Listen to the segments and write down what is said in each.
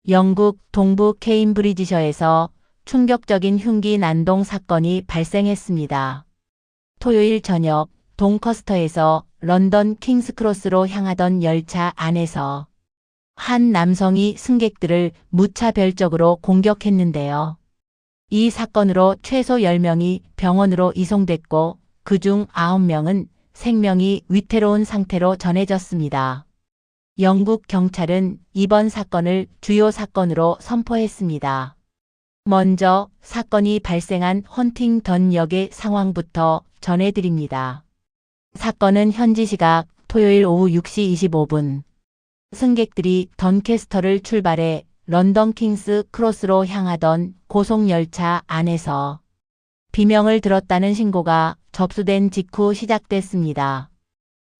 영국 동부 케임브리지셔에서 충격적인 흉기 난동 사건이 발생했습니다. 토요일 저녁 동커스터에서 런던 킹스크로스로 향하던 열차 안에서 한 남성이 승객들을 무차별적으로 공격했는데요. 이 사건으로 최소 10명이 병원으로 이송됐고 그중 9명은 생명이 위태로운 상태로 전해졌습니다. 영국 경찰은 이번 사건을 주요 사건으로 선포했습니다. 먼저 사건이 발생한 헌팅던역의 상황부터 전해드립니다. 사건은 현지 시각 토요일 오후 6시 25분 승객들이 던캐스터를 출발해 런던 킹스 크로스로 향하던 고속열차 안에서 비명을 들었다는 신고가 접수된 직후 시작됐습니다.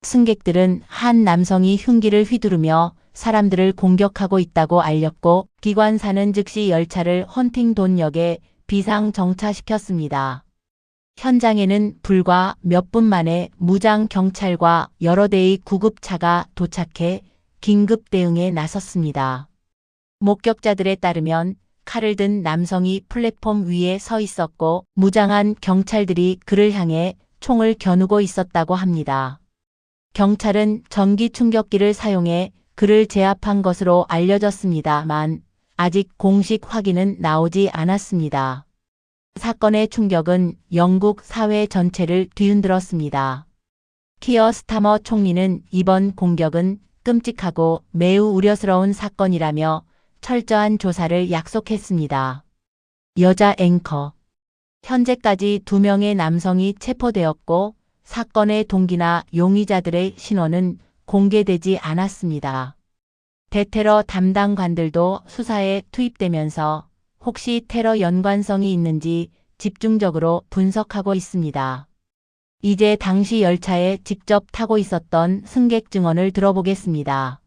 승객들은 한 남성이 흉기를 휘두르며 사람들을 공격하고 있다고 알렸고 기관사는 즉시 열차를 헌팅돈역에 비상 정차시켰습니다. 현장에는 불과 몇 분 만에 무장 경찰과 여러 대의 구급차가 도착해 긴급 대응에 나섰습니다. 목격자들에 따르면 칼을 든 남성이 플랫폼 위에 서 있었고 무장한 경찰들이 그를 향해 총을 겨누고 있었다고 합니다. 경찰은 전기 충격기를 사용해 그를 제압한 것으로 알려졌습니다만 아직 공식 확인은 나오지 않았습니다. 사건의 충격은 영국 사회 전체를 뒤흔들었습니다. 키어 스타머 총리는 이번 공격은 끔찍하고 매우 우려스러운 사건이라며 철저한 조사를 약속했습니다. 여자 앵커. 현재까지 2명의 남성이 체포되었고 사건의 동기나 용의자들의 신원은 공개되지 않았습니다. 대테러 담당관들도 수사에 투입되면서 혹시 테러 연관성이 있는지 집중적으로 분석하고 있습니다. 이제 당시 열차에 직접 타고 있었던 승객 증언을 들어보겠습니다.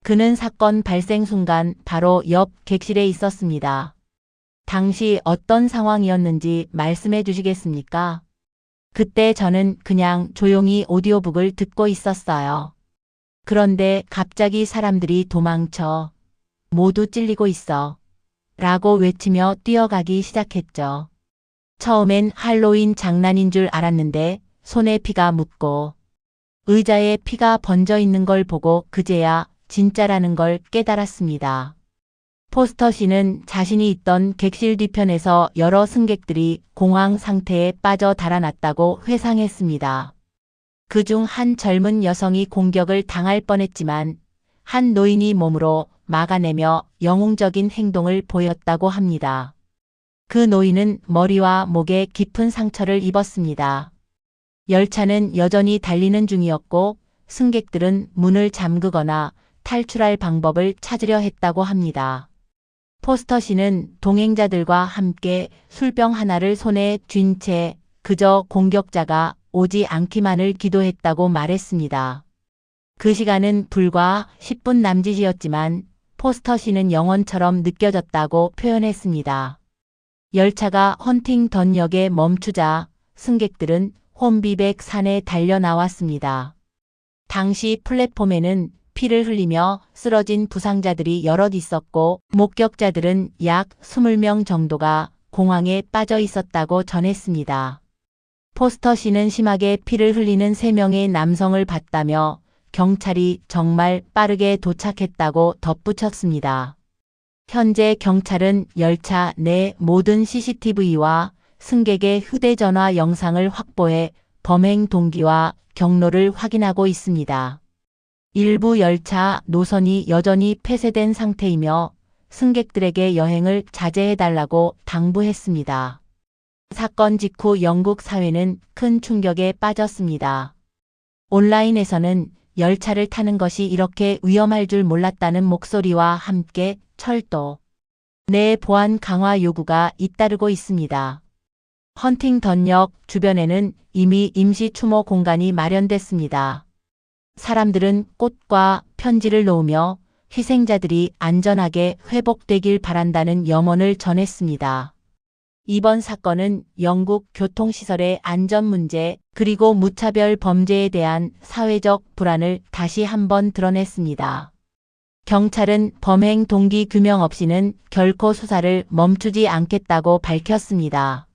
그는 사건 발생 순간 바로 옆 객실에 있었습니다. 당시 어떤 상황이었는지 말씀해 주시겠습니까? 그때 저는 그냥 조용히 오디오북을 듣고 있었어요. 그런데 갑자기 사람들이 도망쳐. 모두 찔리고 있어. 라고 외치며 뛰어가기 시작했죠. 처음엔 할로윈 장난인 줄 알았는데 손에 피가 묻고 의자에 피가 번져 있는 걸 보고 그제야 진짜라는 걸 깨달았습니다. 포스터 씨는 자신이 있던 객실 뒤편에서 여러 승객들이 공황 상태에 빠져 달아났다고 회상했습니다. 그중 한 젊은 여성이 공격을 당할 뻔했지만 한 노인이 몸으로 막아내며 영웅적인 행동을 보였다고 합니다. 그 노인은 머리와 목에 깊은 상처를 입었습니다. 열차는 여전히 달리는 중이었고 승객들은 문을 잠그거나 탈출할 방법을 찾으려 했다고 합니다. 포스터 씨는 동행자들과 함께 술병 하나를 손에 쥔 채 그저 공격자가 오지 않기만을 기도했다고 말했습니다. 그 시간은 불과 10분 남짓이었지만 포스터 씨는 영원처럼 느껴졌다고 표현했습니다. 열차가 헌팅던역에 멈추자 승객들은 혼비백 산에 달려 나왔습니다. 당시 플랫폼에는 피를 흘리며 쓰러진 부상자들이 여럿 있었고 목격자들은 약 20명 정도가 공황에 빠져 있었다고 전했습니다. 포스터 씨는 심하게 피를 흘리는 3명의 남성을 봤다며 경찰이 정말 빠르게 도착했다고 덧붙였습니다. 현재 경찰은 열차 내 모든 CCTV와 승객의 휴대전화 영상을 확보해 범행 동기와 경로를 확인하고 있습니다. 일부 열차 노선이 여전히 폐쇄된 상태이며 승객들에게 여행을 자제해달라고 당부했습니다. 사건 직후 영국 사회는 큰 충격에 빠졌습니다. 온라인에서는 열차를 타는 것이 이렇게 위험할 줄 몰랐다는 목소리와 함께 철도 내 보안 강화 요구가 잇따르고 있습니다. 헌팅던역 주변에는 이미 임시 추모 공간이 마련됐습니다. 사람들은 꽃과 편지를 놓으며 희생자들이 안전하게 회복되길 바란다는 염원을 전했습니다. 이번 사건은 영국 교통시설의 안전 문제 그리고 무차별 범죄에 대한 사회적 불안을 다시 한번 드러냈습니다. 경찰은 범행 동기 규명 없이는 결코 수사를 멈추지 않겠다고 밝혔습니다.